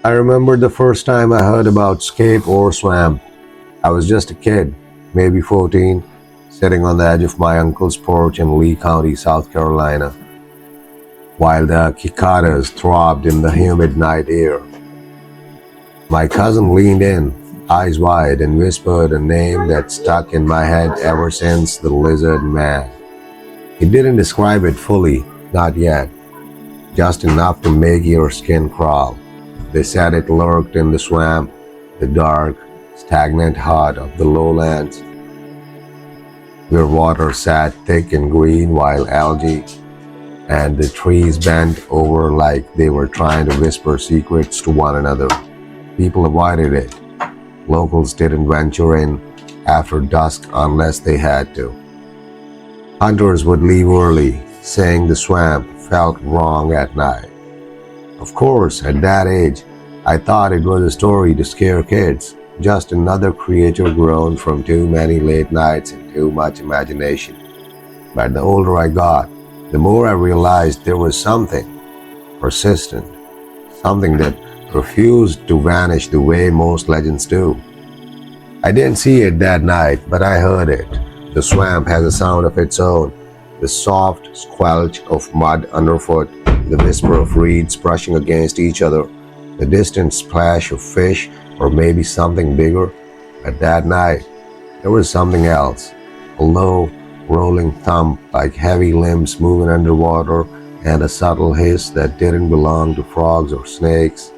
I remember the first time I heard about Scape or swamp. I was just a kid, maybe 14, sitting on the edge of my uncle's porch in Lee County, South Carolina, while the cicadas throbbed in the humid night air. My cousin leaned in, eyes wide, and whispered a name that stuck in my head ever since: the lizard man. He didn't describe it fully, not yet, just enough to make your skin crawl. They said it lurked in the swamp, the dark, stagnant heart of the lowlands, where water sat thick and green while algae and the trees bent over like they were trying to whisper secrets to one another. People avoided it. Locals didn't venture in after dusk unless they had to. Hunters would leave early, saying the swamp felt wrong at night. Of course, at that age, I thought it was a story to scare kids, just another creature grown from too many late nights and too much imagination. But the older I got, the more I realized there was something persistent, something that refused to vanish the way most legends do. I didn't see it that night, but I heard it. The swamp has a sound of its own, the soft squelch of mud underfoot, the whisper of reeds brushing against each other, the distant splash of fish, or maybe something bigger. But that night, there was something else, a low, rolling thump like heavy limbs moving underwater, and a subtle hiss that didn't belong to frogs or snakes.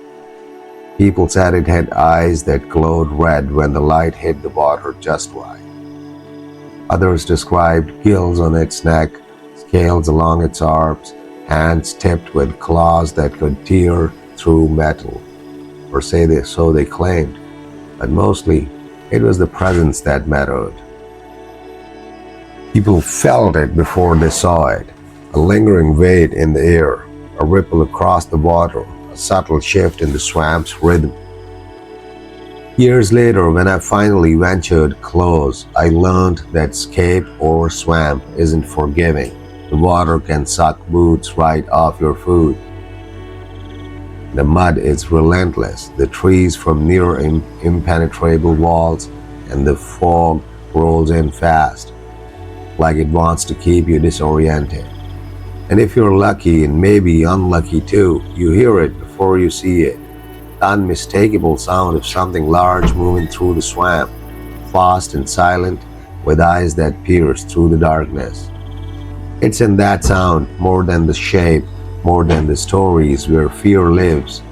People said it had eyes that glowed red when the light hit the water just right. Others described gills on its neck, scales along its arms, hands tipped with claws that could tear through metal, or so they claimed, but mostly it was the presence that mattered. People felt it before they saw it, a lingering weight in the air, a ripple across the water, a subtle shift in the swamp's rhythm. Years later, when I finally ventured close, I learned that scape or swamp isn't forgiving. The water can suck boots right off your food. The mud is relentless, the trees from near impenetrable walls, and the fog rolls in fast, like it wants to keep you disoriented. And if you're lucky, and maybe unlucky too, you hear it before you see it. The unmistakable sound of something large moving through the swamp, fast and silent, with eyes that pierce through the darkness. It's in that sound, more than the shape, more than the stories, where fear lives.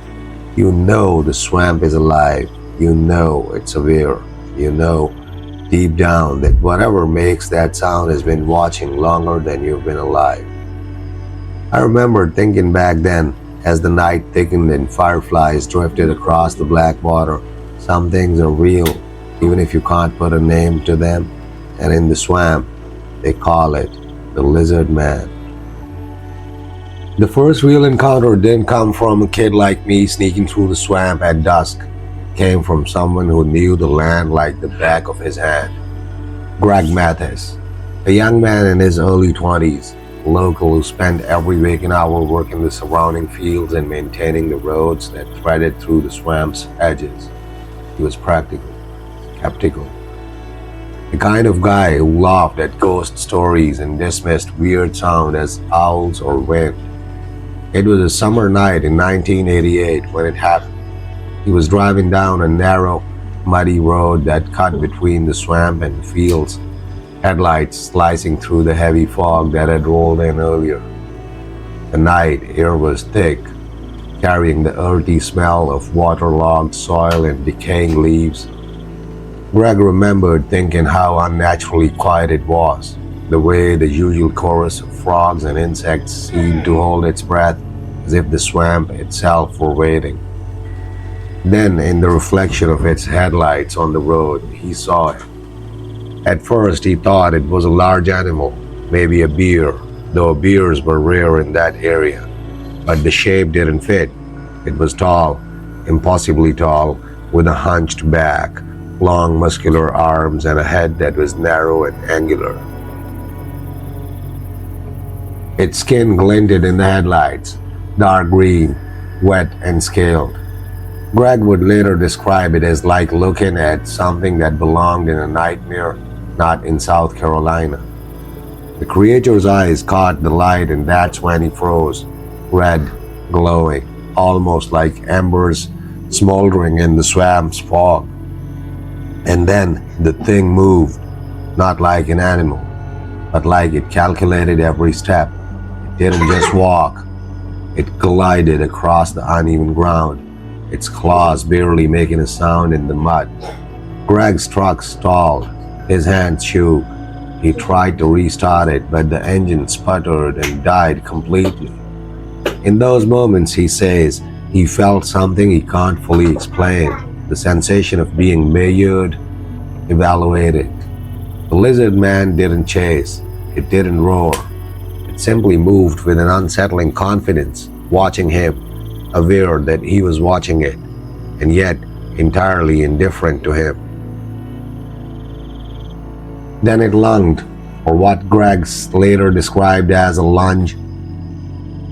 You know the swamp is alive. You know it's aware. You know deep down that whatever makes that sound has been watching longer than you've been alive. I remember thinking back then, as the night thickened and fireflies drifted across the black water, some things are real, even if you can't put a name to them. And in the swamp, they call it the lizard man. The first real encounter didn't come from a kid like me sneaking through the swamp at dusk. It came from someone who knew the land like the back of his hand. Greg Mathis, a young man in his early 20s, a local who spent every waking hour working the surrounding fields and maintaining the roads that threaded through the swamp's edges. He was practical, skeptical, the kind of guy who laughed at ghost stories and dismissed weird sound as owls or wind. It was a summer night in 1988 when it happened. He was driving down a narrow, muddy road that cut between the swamp and the fields, headlights slicing through the heavy fog that had rolled in earlier. The night air was thick, carrying the earthy smell of waterlogged soil and decaying leaves. Greg remembered thinking how unnaturally quiet it was, the way the usual chorus of frogs and insects seemed to hold its breath, as if the swamp itself were waiting. Then, in the reflection of its headlights on the road, he saw it. At first, he thought it was a large animal, maybe a bear, though bears were rare in that area. But the shape didn't fit. It was tall, impossibly tall, with a hunched back, long muscular arms, and a head that was narrow and angular. Its skin glinted in the headlights, dark green, wet and scaled. Greg would later describe it as like looking at something that belonged in a nightmare, not in South Carolina. The creature's eyes caught the light, and that's when he froze, red, glowing, almost like embers smoldering in the swamp's fog. And then the thing moved, not like an animal, but like it calculated every step. It didn't just walk, it glided across the uneven ground, its claws barely making a sound in the mud. Greg's truck stalled, his hands shook. He tried to restart it, but the engine sputtered and died completely. In those moments, he says, he felt something he can't fully explain, the sensation of being measured, evaluated. The lizard man didn't chase, it didn't roar. It simply moved with an unsettling confidence, watching him, aware that he was watching it, and yet entirely indifferent to him. Then it lunged, or what Greg later described as a lunge.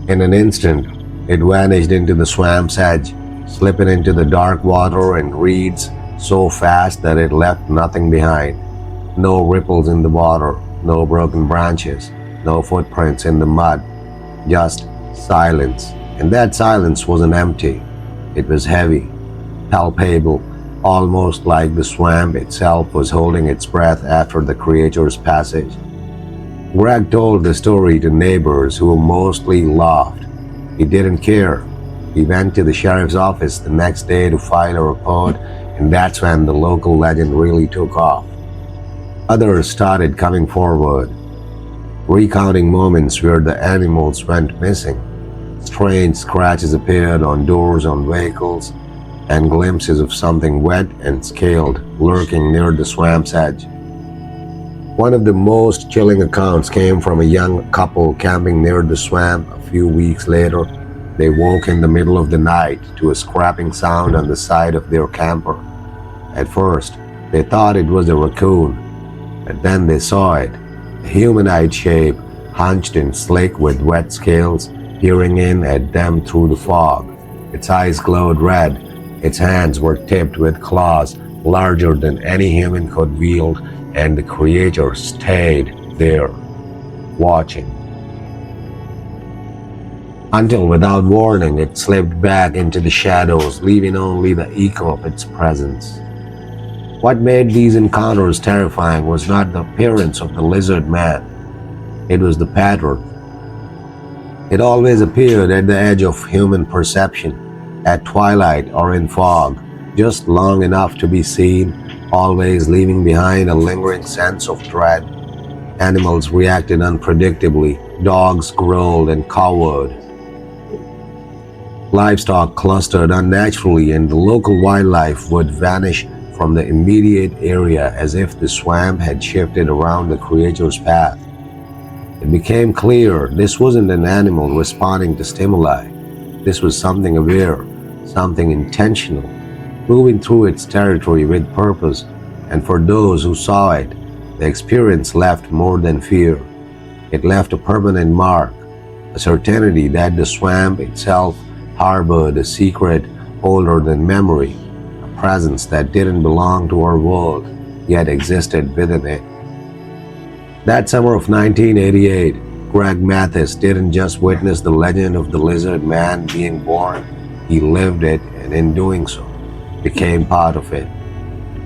In an instant, it vanished into the swamp's edge, slipping into the dark water and reeds so fast that it left nothing behind. No ripples in the water, no broken branches, no footprints in the mud, just silence. And that silence wasn't empty. It was heavy, palpable, almost like the swamp itself was holding its breath after the creature's passage. Greg told the story to neighbors who mostly laughed. He didn't care. He went to the sheriff's office the next day to file a report, and that's when the local legend really took off. Others started coming forward, recounting moments where the animals went missing. Strange scratches appeared on doors on vehicles, and glimpses of something wet and scaled lurking near the swamp's edge. One of the most chilling accounts came from a young couple camping near the swamp. A few weeks later, they woke in the middle of the night to a scraping sound on the side of their camper. At first, they thought it was a raccoon, but then they saw it, a humanoid shape, hunched and slick with wet scales, peering in at them through the fog. Its eyes glowed red. Its hands were tipped with claws larger than any human could wield, and the creature stayed there, watching. Until without warning, it slipped back into the shadows, leaving only the echo of its presence. What made these encounters terrifying was not the appearance of the lizard man. It was the pattern. It always appeared at the edge of human perception, at twilight or in fog, just long enough to be seen, always leaving behind a lingering sense of dread. Animals reacted unpredictably. Dogs growled and cowered. Livestock clustered unnaturally, and the local wildlife would vanish from the immediate area as if the swamp had shifted around the creature's path. It became clear this wasn't an animal responding to stimuli. This was something aware, something intentional, moving through its territory with purpose, and for those who saw it, the experience left more than fear. It left a permanent mark, a certainty that the swamp itself harbored a secret older than memory, a presence that didn't belong to our world, yet existed within it. That summer of 1988, Greg Mathis didn't just witness the legend of the lizard man being born, he lived it, and in doing so, became part of it.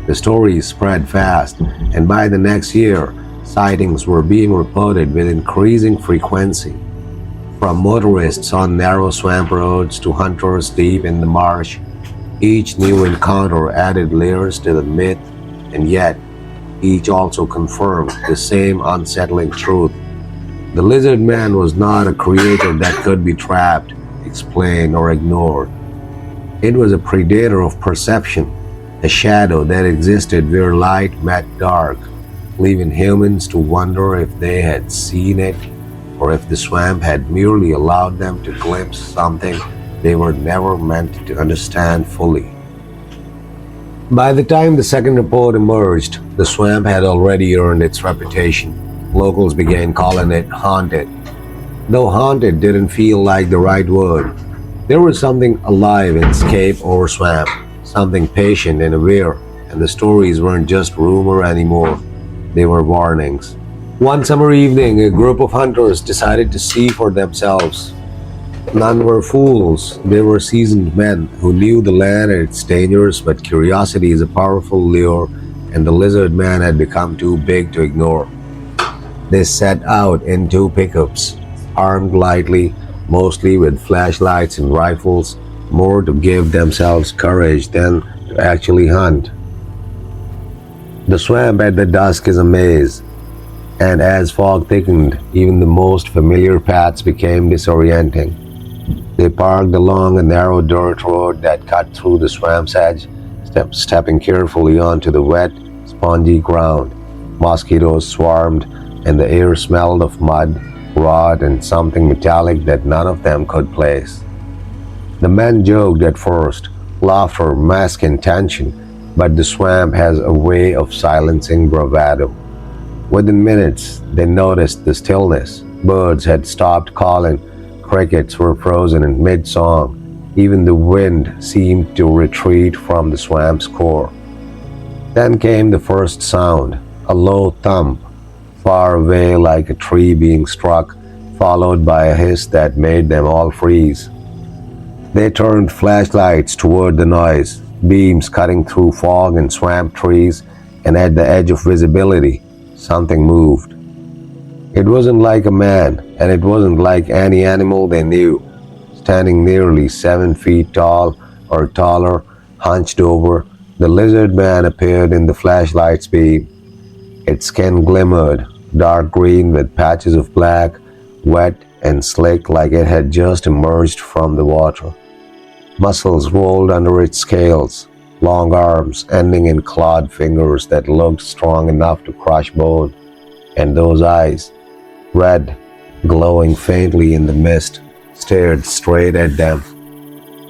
The story spread fast, and by the next year, sightings were being reported with increasing frequency. From motorists on narrow swamp roads to hunters deep in the marsh, each new encounter added layers to the myth, and yet, each also confirmed the same unsettling truth. The lizard man was not a creature that could be trapped, explained, or ignored. It was a predator of perception, a shadow that existed where light met dark, leaving humans to wonder if they had seen it, or if the swamp had merely allowed them to glimpse something they were never meant to understand fully. By the time the second report emerged, the swamp had already earned its reputation. Locals began calling it haunted. Though haunted didn't feel like the right word, There was something alive in Scape or swamp, something patient and aware, and the stories weren't just rumor anymore, they were warnings. One summer evening, a group of hunters decided to see for themselves. None were fools, they were seasoned men who knew the land and its dangers, but curiosity is a powerful lure, and the lizard man had become too big to ignore. They set out in two pickups, armed lightly, mostly with flashlights and rifles, more to give themselves courage than to actually hunt. The swamp at the dusk is a maze, and as fog thickened, even the most familiar paths became disorienting. They parked along a narrow dirt road that cut through the swamp's edge, stepping carefully onto the wet, spongy ground. Mosquitoes swarmed, and the air smelled of mud, rot, and something metallic that none of them could place. The men joked at first, laughter masking tension, but the swamp has a way of silencing bravado. Within minutes, they noticed the stillness. Birds had stopped calling, crickets were frozen in mid-song. Even the wind seemed to retreat from the swamp's core. Then came the first sound, a low thump, far away like a tree being struck, followed by a hiss that made them all freeze. They turned flashlights toward the noise, beams cutting through fog and swamp trees, and at the edge of visibility, something moved. It wasn't like a man, and it wasn't like any animal they knew. Standing nearly 7 feet tall or taller, hunched over, the lizard man appeared in the flashlight's beam. Its skin glimmered, dark green with patches of black, wet and slick like it had just emerged from the water. Muscles rolled under its scales, long arms ending in clawed fingers that looked strong enough to crush bone, and those eyes, red, glowing faintly in the mist, stared straight at them.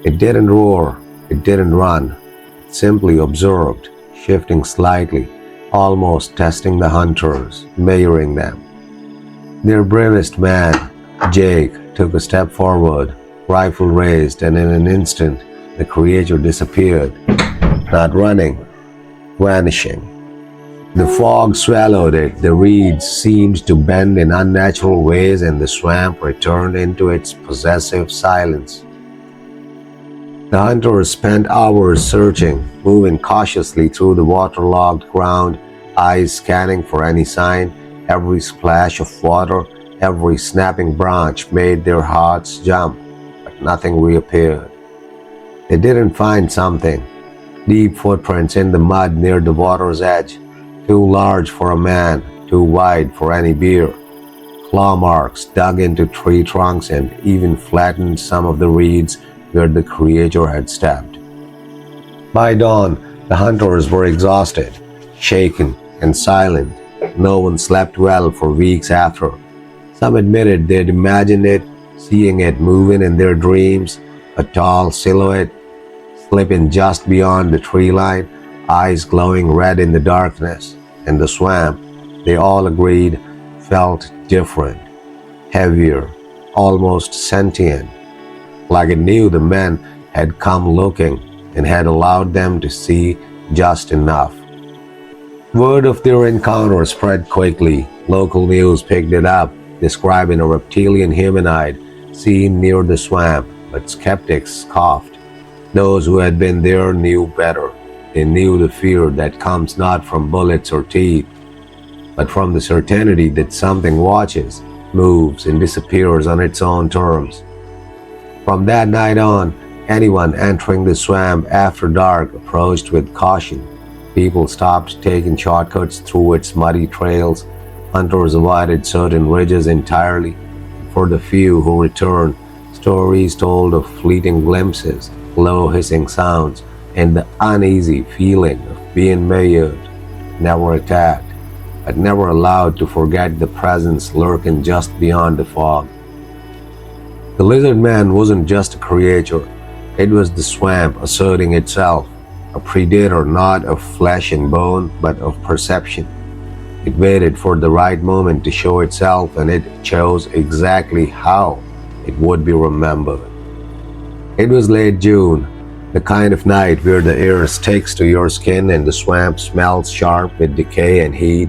It didn't roar, it didn't run, it simply observed, shifting slightly, almost testing the hunters, measuring them. Their bravest man, Jake, took a step forward, rifle raised, and in an instant, the creature disappeared, not running, vanishing. The fog swallowed it, the reeds seemed to bend in unnatural ways, and the swamp returned into its possessive silence. The hunters spent hours searching, moving cautiously through the waterlogged ground, eyes scanning for any sign. Every splash of water, every snapping branch made their hearts jump, but nothing reappeared. They didn't find something. Deep footprints in the mud near the water's edge, too large for a man, too wide for any bear. Claw marks dug into tree trunks and even flattened some of the reeds where the creature had stepped. By dawn, the hunters were exhausted, shaken, and silent. No one slept well for weeks after. Some admitted they'd imagined it, seeing it moving in their dreams, a tall silhouette slipping just beyond the tree line, eyes glowing red in the darkness. And the swamp, they all agreed, felt different, heavier, almost sentient, like it knew the men had come looking and had allowed them to see just enough. Word of their encounter spread quickly. Local news picked it up, describing a reptilian humanoid seen near the swamp, but skeptics scoffed. Those who had been there knew better. They knew the fear that comes not from bullets or teeth, but from the certainty that something watches, moves, and disappears on its own terms. From that night on, anyone entering the swamp after dark approached with caution. People stopped taking shortcuts through its muddy trails. Hunters avoided certain ridges entirely. For the few who returned, stories told of fleeting glimpses, low hissing sounds, and the uneasy feeling of being measured, never attacked, but never allowed to forget the presence lurking just beyond the fog. The lizard man wasn't just a creature, it was the swamp asserting itself, a predator not of flesh and bone, but of perception. It waited for the right moment to show itself, and it chose exactly how it would be remembered. It was late June, the kind of night where the air sticks to your skin and the swamp smells sharp with decay and heat.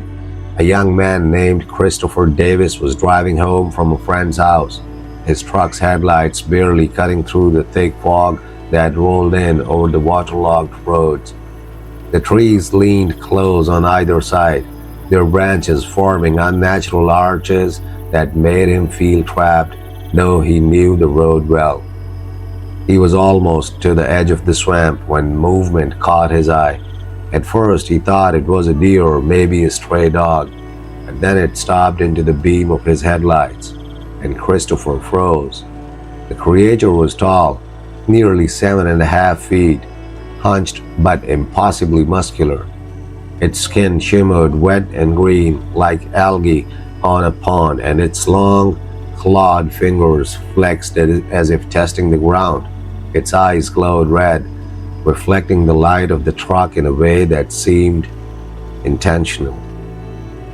A young man named Christopher Davis was driving home from a friend's house, his truck's headlights barely cutting through the thick fog that rolled in over the waterlogged roads. The trees leaned close on either side, their branches forming unnatural arches that made him feel trapped, though he knew the road well. He was almost to the edge of the swamp when movement caught his eye. At first he thought it was a deer or maybe a stray dog, but then it stopped into the beam of his headlights, and Christopher froze. The creature was tall, nearly 7.5 feet, hunched but impossibly muscular. Its skin shimmered wet and green like algae on a pond, and its long, clawed fingers flexed as if testing the ground. Its eyes glowed red, reflecting the light of the truck in a way that seemed intentional.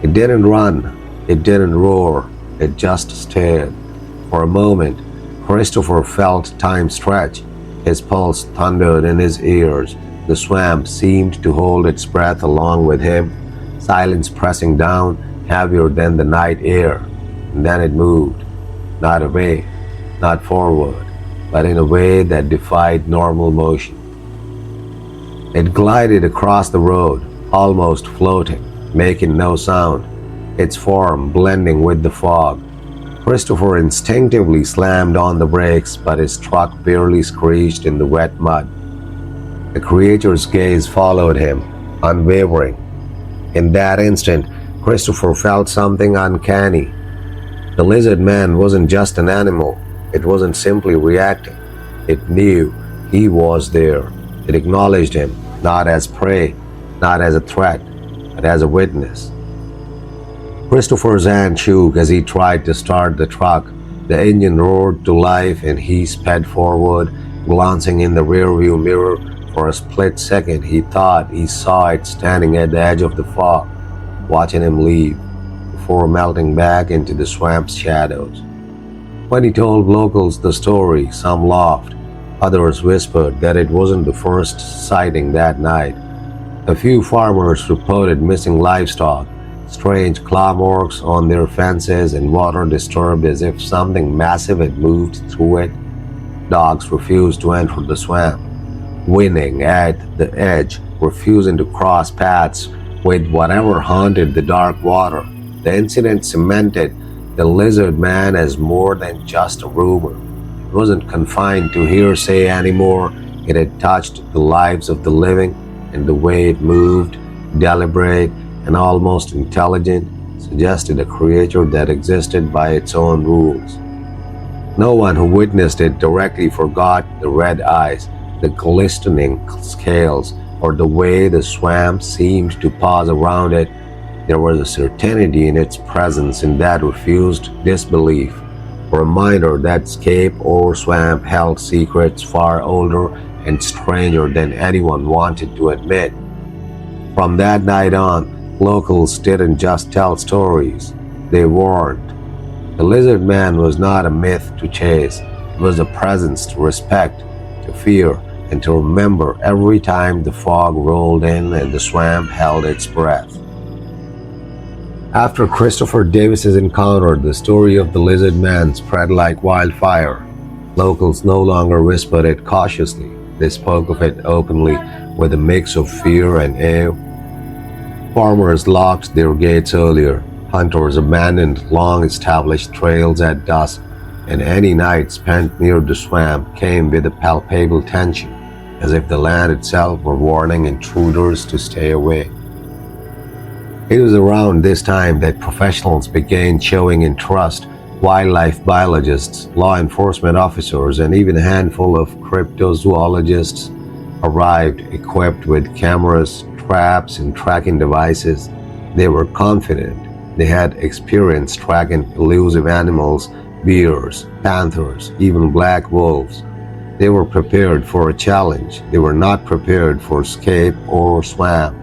It didn't run, it didn't roar, it just stared. For a moment, Christopher felt time stretch. His pulse thundered in his ears. The swamp seemed to hold its breath along with him, silence pressing down, heavier than the night air. And then it moved, not away, not forward, but in a way that defied normal motion. It glided across the road, almost floating, making no sound, its form blending with the fog. Christopher instinctively slammed on the brakes, but his truck barely screeched in the wet mud. The creature's gaze followed him, unwavering. In that instant, Christopher felt something uncanny. The lizard man wasn't just an animal. It wasn't simply reacting. It knew he was there. It acknowledged him, not as prey, not as a threat, but as a witness. Christopher's hand shook as he tried to start the truck. The engine roared to life and he sped forward, glancing in the rearview mirror. For a split second, he thought he saw it standing at the edge of the fog, watching him leave, before melting back into the swamp's shadows. When he told locals the story, some laughed. Others whispered that it wasn't the first sighting that night. A few farmers reported missing livestock, strange claw marks on their fences, and water disturbed as if something massive had moved through it. Dogs refused to enter the swamp, whinnying at the edge, refusing to cross paths with whatever haunted the dark water. The incident cemented the lizard man as more than just a rumor. It wasn't confined to hearsay anymore. It had touched the lives of the living, and the way it moved, deliberate and almost intelligent, suggested a creature that existed by its own rules. No one who witnessed it directly forgot the red eyes, the glistening scales, or the way the swamp seemed to pause around it. There was a certainty in its presence in that refused disbelief, a reminder that Scape or swamp held secrets far older and stranger than anyone wanted to admit. From that night on, locals didn't just tell stories, they warned. The lizard man was not a myth to chase, it was a presence to respect, to fear, and to remember every time the fog rolled in and the swamp held its breath. After Christopher Davis's encounter, the story of the lizard man spread like wildfire. Locals no longer whispered it cautiously. They spoke of it openly, with a mix of fear and awe. Farmers locked their gates earlier. Hunters abandoned long-established trails at dusk, and any night spent near the swamp came with a palpable tension, as if the land itself were warning intruders to stay away. It was around this time that professionals began showing interest. Wildlife biologists, law enforcement officers, and even a handful of cryptozoologists arrived equipped with cameras, traps, and tracking devices. They were confident. They had experience tracking elusive animals, bears, panthers, even black wolves. They were prepared for a challenge. They were not prepared for Scape or swamp.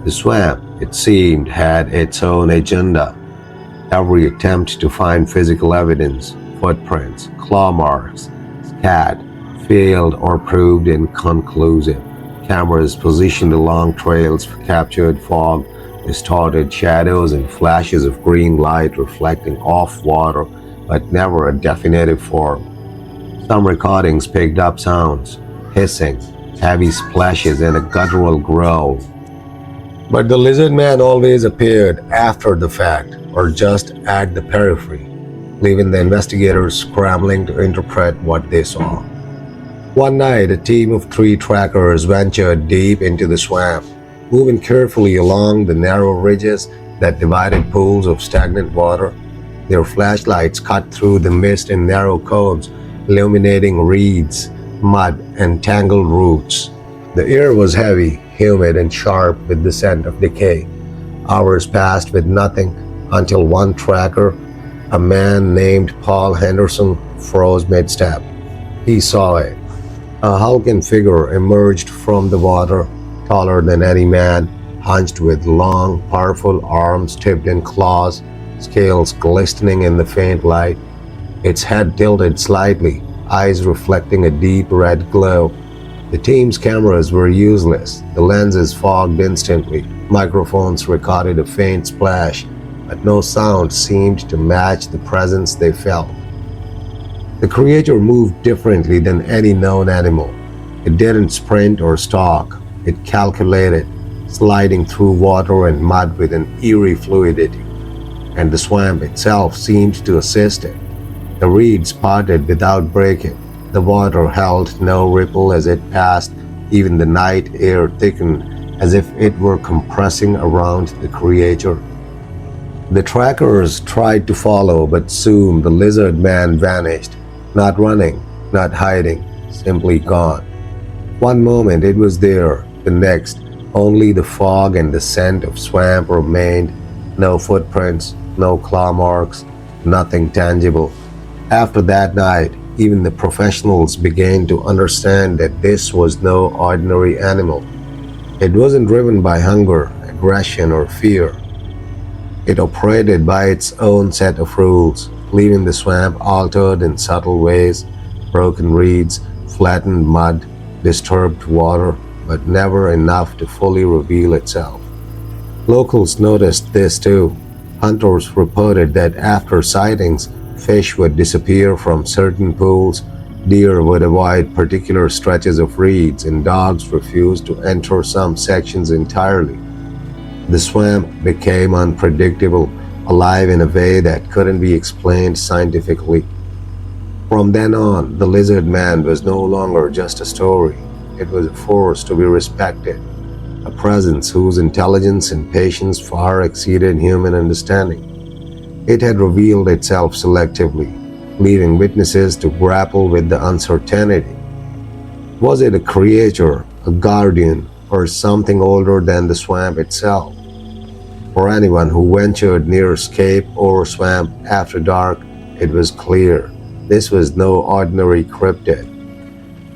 The swamp, it seemed, had its own agenda. Every attempt to find physical evidence, footprints, claw marks, scat, failed or proved inconclusive. Cameras positioned along trails captured fog, distorted shadows, and flashes of green light reflecting off water, but never a definitive form. Some recordings picked up sounds, hissing, heavy splashes, and a guttural growl. But the lizard man always appeared after the fact, or just at the periphery, leaving the investigators scrambling to interpret what they saw. One night, a team of 3 trackers ventured deep into the swamp, moving carefully along the narrow ridges that divided pools of stagnant water. Their flashlights cut through the mist in narrow cones, illuminating reeds, mud, and tangled roots. The air was heavy, humid, and sharp with the scent of decay. Hours passed with nothing until one tracker, a man named Paul Henderson, froze mid-step. He saw it. A hulking figure emerged from the water, taller than any man, hunched with long, powerful arms tipped in claws, scales glistening in the faint light. Its head tilted slightly, eyes reflecting a deep red glow. The team's cameras were useless. The lenses fogged instantly. Microphones recorded a faint splash, but no sound seemed to match the presence they felt. The creature moved differently than any known animal. It didn't sprint or stalk. It calculated, sliding through water and mud with an eerie fluidity, and the swamp itself seemed to assist it. The reeds parted without breaking. The water held no ripple as it passed. Even the night air thickened as if it were compressing around the creature. The trackers tried to follow, but soon the lizard man vanished. Not running, not hiding, simply gone. One moment it was there, the next, only the fog and the scent of swamp remained. No footprints, no claw marks, nothing tangible. After that night, even the professionals began to understand that this was no ordinary animal. It wasn't driven by hunger, aggression, or fear. It operated by its own set of rules, leaving the swamp altered in subtle ways, broken reeds, flattened mud, disturbed water, but never enough to fully reveal itself. Locals noticed this too. Hunters reported that after sightings, fish would disappear from certain pools, deer would avoid particular stretches of reeds, and dogs refused to enter some sections entirely. The swamp became unpredictable, alive in a way that couldn't be explained scientifically. From then on, the lizard man was no longer just a story. It was a force to be respected, a presence whose intelligence and patience far exceeded human understanding. It had revealed itself selectively, leaving witnesses to grapple with the uncertainty. Was it a creature, a guardian, or something older than the swamp itself? For anyone who ventured near Scape or swamp after dark, it was clear this was no ordinary cryptid.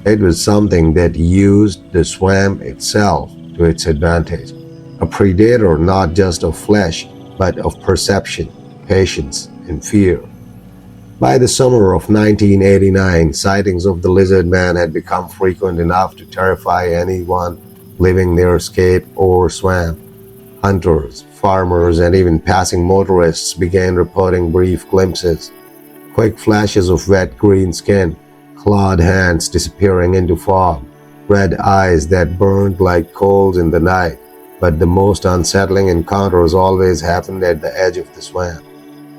It was something that used the swamp itself to its advantage, a predator not just of flesh, but of perception, patience, and fear. By the summer of 1989, sightings of the lizard man had become frequent enough to terrify anyone living near Scape or swamp. Hunters, farmers, and even passing motorists began reporting brief glimpses, quick flashes of wet green skin, clawed hands disappearing into fog, red eyes that burned like coals in the night. But the most unsettling encounters always happened at the edge of the swamp,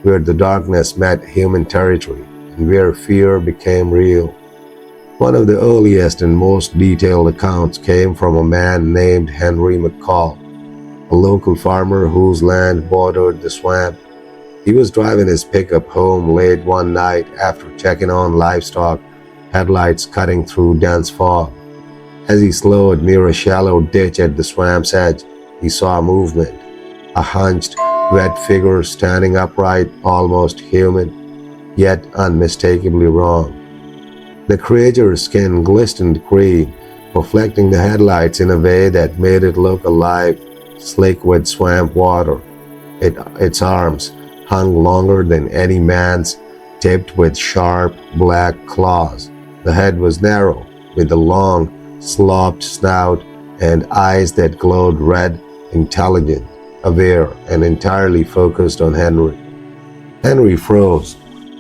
where the darkness met human territory and where fear became real. One of the earliest and most detailed accounts came from a man named Henry McCall, a local farmer whose land bordered the swamp. He was driving his pickup home late one night after checking on livestock, headlights cutting through dense fog. As he slowed near a shallow ditch at the swamp's edge, he saw movement. A hunched, wet figure standing upright, almost human, yet unmistakably wrong. The creature's skin glistened green, reflecting the headlights in a way that made it look alive, slick with swamp water. Its arms hung longer than any man's, tipped with sharp black claws. The head was narrow, with a long, sloped snout and eyes that glowed red, intelligent, aware, and entirely focused on Henry. Henry froze.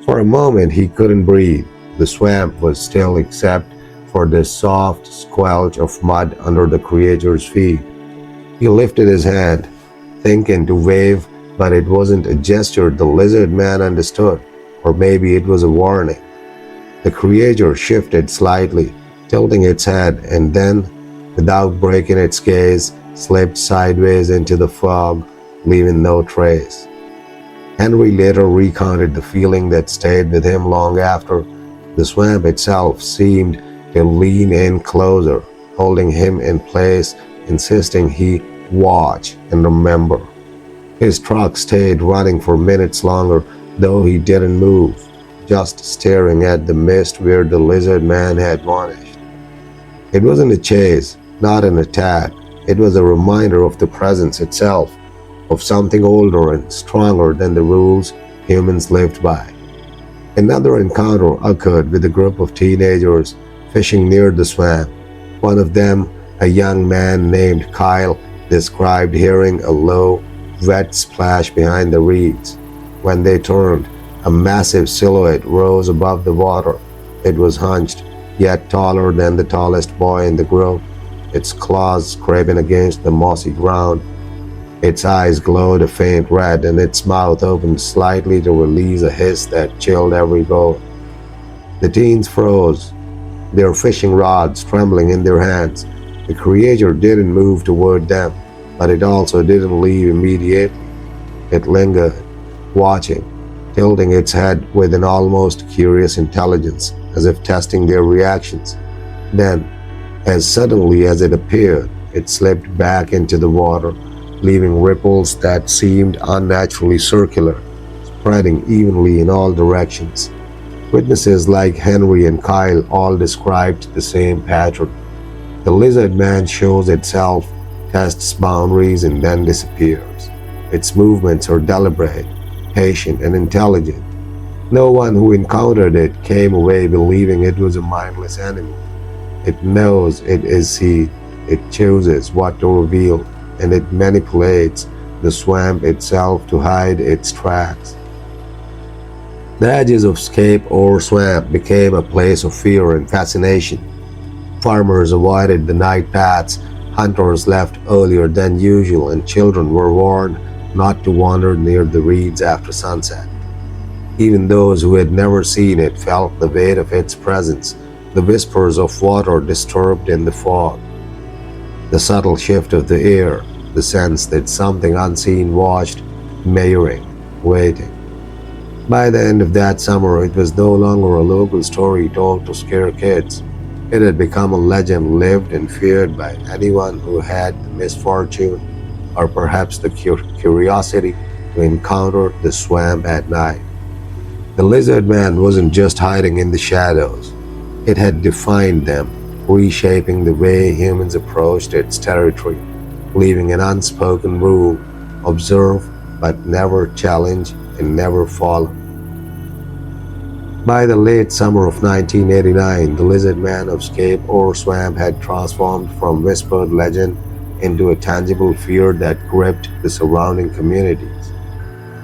For a moment he couldn't breathe. The swamp was still except for the soft squelch of mud under the creature's feet. He lifted his hand, thinking to wave, but it wasn't a gesture the lizard man understood, or maybe it was a warning. The creature shifted slightly, tilting its head, and then, without breaking its gaze, slipped sideways into the fog, leaving no trace. Henry later recounted the feeling that stayed with him long after. The swamp itself seemed to lean in closer, holding him in place, insisting he watch and remember. His truck stayed running for minutes longer, though he didn't move, just staring at the mist where the lizard man had vanished. It wasn't a chase, not an attack. It was a reminder of the presence itself, of something older and stronger than the rules humans lived by. Another encounter occurred with a group of teenagers fishing near the swamp. One of them, a young man named Kyle, described hearing a low, wet splash behind the reeds. When they turned, a massive silhouette rose above the water. It was hunched, yet taller than the tallest boy in the group, its claws scraping against the mossy ground. Its eyes glowed a faint red, and its mouth opened slightly to release a hiss that chilled every bone. The teens froze, their fishing rods trembling in their hands. The creature didn't move toward them, but it also didn't leave immediately. It lingered, watching, tilting its head with an almost curious intelligence, as if testing their reactions. Then, as suddenly as it appeared, it slipped back into the water, leaving ripples that seemed unnaturally circular, spreading evenly in all directions. Witnesses like Henry and Kyle all described the same pattern. The lizard man shows itself, tests boundaries, and then disappears. Its movements are deliberate, patient, and intelligent. No one who encountered it came away believing it was a mindless animal. It knows it is seen, it chooses what to reveal, and it manipulates the swamp itself to hide its tracks. The edges of Scape or swamp became a place of fear and fascination. Farmers avoided the night paths, hunters left earlier than usual, and children were warned not to wander near the reeds after sunset. Even those who had never seen it felt the weight of its presence, the whispers of water disturbed in the fog, the subtle shift of the air, the sense that something unseen watched, measuring, waiting. By the end of that summer, it was no longer a local story told to scare kids. It had become a legend lived and feared by anyone who had the misfortune, or perhaps the curiosity, to encounter the swamp at night. The lizard man wasn't just hiding in the shadows. It had defined them, reshaping the way humans approached its territory, leaving an unspoken rule: observe but never challenge and never follow. By the late summer of 1989, the lizard man of Scape or swamp had transformed from whispered legend into a tangible fear that gripped the surrounding communities.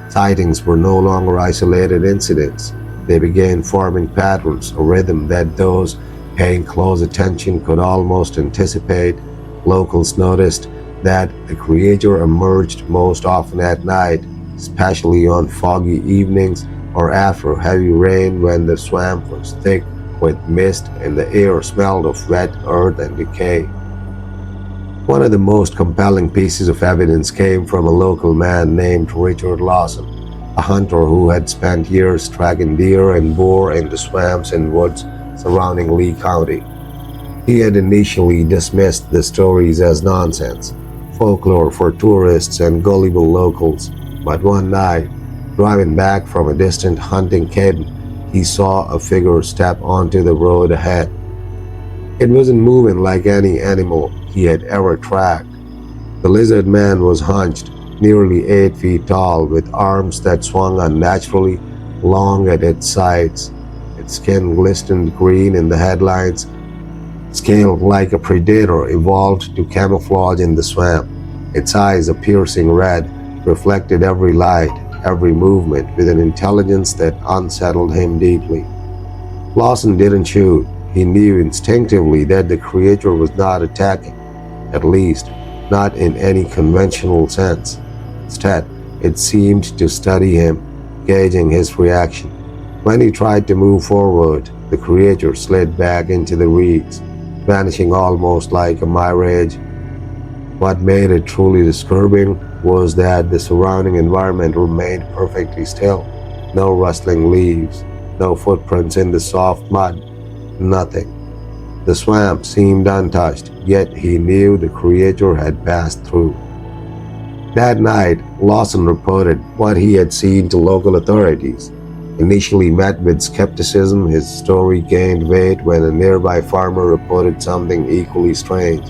Sightings were no longer isolated incidents. They began forming patterns, a rhythm that those paying close attention could almost anticipate. Locals noticed that the creature emerged most often at night, especially on foggy evenings or after heavy rain when the swamp was thick with mist and the air smelled of wet earth and decay. One of the most compelling pieces of evidence came from a local man named Richard Lawson, a hunter who had spent years tracking deer and boar in the swamps and woods surrounding Lee County. He had initially dismissed the stories as nonsense, folklore for tourists and gullible locals, but one night, driving back from a distant hunting cabin, he saw a figure step onto the road ahead. It wasn't moving like any animal he had ever tracked. The lizard man was hunched, nearly 8 feet tall, with arms that swung unnaturally long at its sides. It its skin glistened green in the headlights. Scaled like a predator, evolved to camouflage in the swamp. Its eyes, a piercing red, reflected every light, every movement with an intelligence that unsettled him deeply. Lawson didn't shoot. He knew instinctively that the creature was not attacking, at least not in any conventional sense. Instead, it seemed to study him, gauging his reaction. When he tried to move forward, the creature slid back into the reeds, vanishing almost like a mirage. What made it truly disturbing was that the surrounding environment remained perfectly still. No rustling leaves, no footprints in the soft mud, nothing. The swamp seemed untouched, yet he knew the creature had passed through. That night, Lawson reported what he had seen to local authorities. Initially met with skepticism, his story gained weight when a nearby farmer reported something equally strange.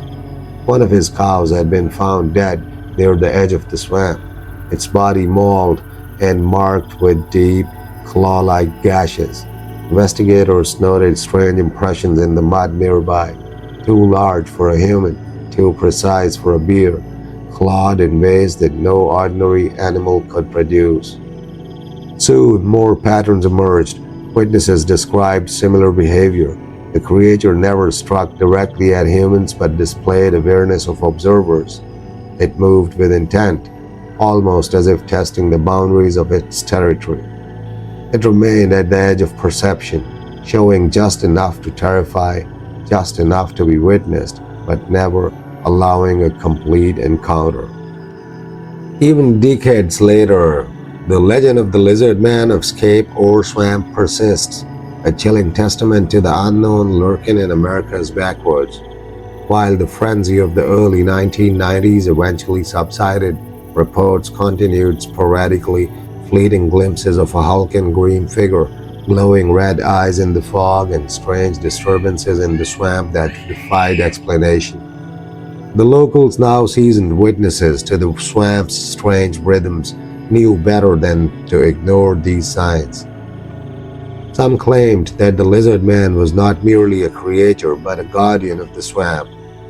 One of his cows had been found dead near the edge of the swamp, its body mauled and marked with deep, claw-like gashes. Investigators noted strange impressions in the mud nearby, too large for a human, too precise for a bear, clawed in ways that no ordinary animal could produce. Soon, more patterns emerged. Witnesses described similar behavior. The creature never struck directly at humans but displayed awareness of observers. It moved with intent, almost as if testing the boundaries of its territory. It remained at the edge of perception, showing just enough to terrify, just enough to be witnessed, but never allowing a complete encounter. Even decades later, the legend of the lizard man of Scape or swamp persists, a chilling testament to the unknown lurking in America's backwoods. While the frenzy of the early 1990s eventually subsided, reports continued sporadically, fleeting glimpses of a hulking green figure, glowing red eyes in the fog, and strange disturbances in the swamp that defied explanation. The locals, now seasoned witnesses to the swamp's strange rhythms, knew better than to ignore these signs. Some claimed that the lizard man was not merely a creature but a guardian of the swamp,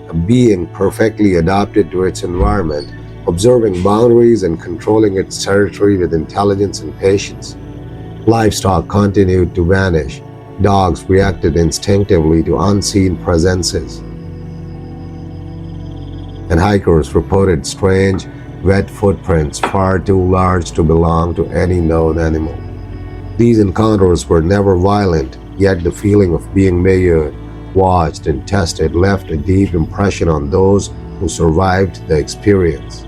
a being perfectly adapted to its environment, observing boundaries and controlling its territory with intelligence and patience. Livestock continued to vanish. Dogs reacted instinctively to unseen presences, and hikers reported strange, wet footprints far too large to belong to any known animal. These encounters were never violent, yet the feeling of being measured, watched, and tested left a deep impression on those who survived the experience.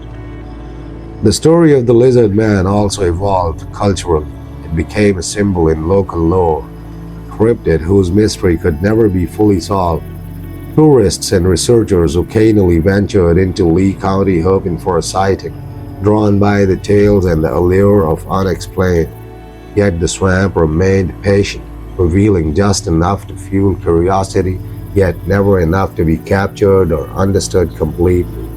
The story of the lizard man also evolved culturally. It became a symbol in local lore, a cryptid whose mystery could never be fully solved. Tourists and researchers occasionally ventured into Lee County hoping for a sighting, drawn by the tales and the allure of unexplained. Yet the swamp remained patient, revealing just enough to fuel curiosity, yet never enough to be captured or understood completely.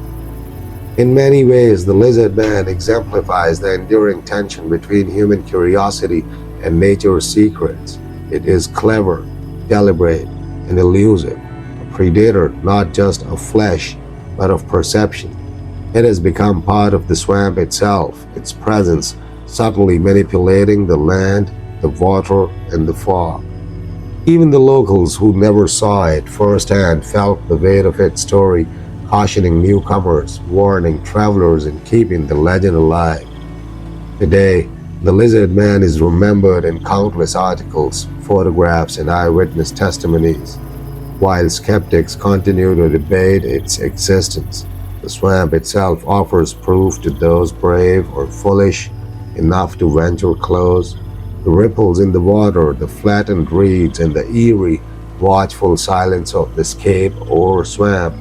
In many ways, the lizard man exemplifies the enduring tension between human curiosity and nature's secrets. It is clever, deliberate, and elusive, a predator not just of flesh, but of perception. It has become part of the swamp itself, its presence subtly manipulating the land, the water, and the fog. Even the locals who never saw it firsthand felt the weight of its story, cautioning newcomers, warning travelers, and keeping the legend alive. Today, the lizard man is remembered in countless articles, photographs, and eyewitness testimonies. While skeptics continue to debate its existence, the swamp itself offers proof to those brave or foolish enough to venture close. The ripples in the water, the flattened reeds, and the eerie, watchful silence of the Scape or swamp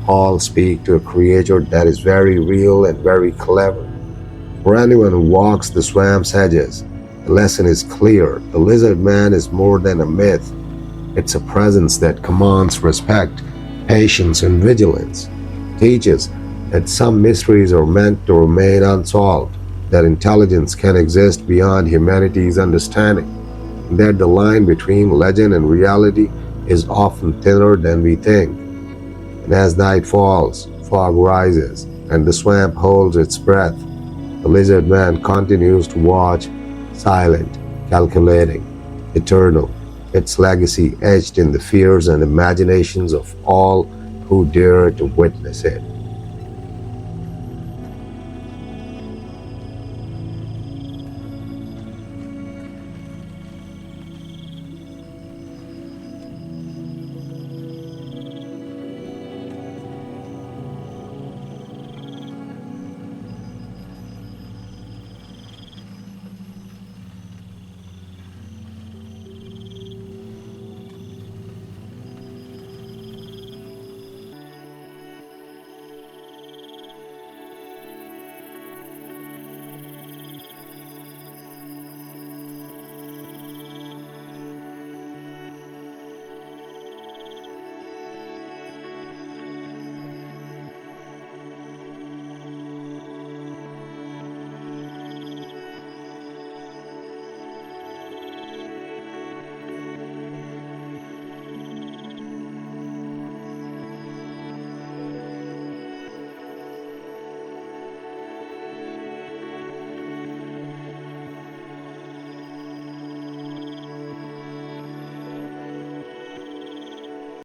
all speak to a creature that is very real and very clever. For anyone who walks the swamp's edges, the lesson is clear. The lizard man is more than a myth. It's a presence that commands respect, patience, and vigilance. It teaches that some mysteries are meant to remain unsolved, that intelligence can exist beyond humanity's understanding, and that the line between legend and reality is often thinner than we think. And as night falls, fog rises, and the swamp holds its breath, the lizard man continues to watch, silent, calculating, eternal, its legacy etched in the fears and imaginations of all who dare to witness it.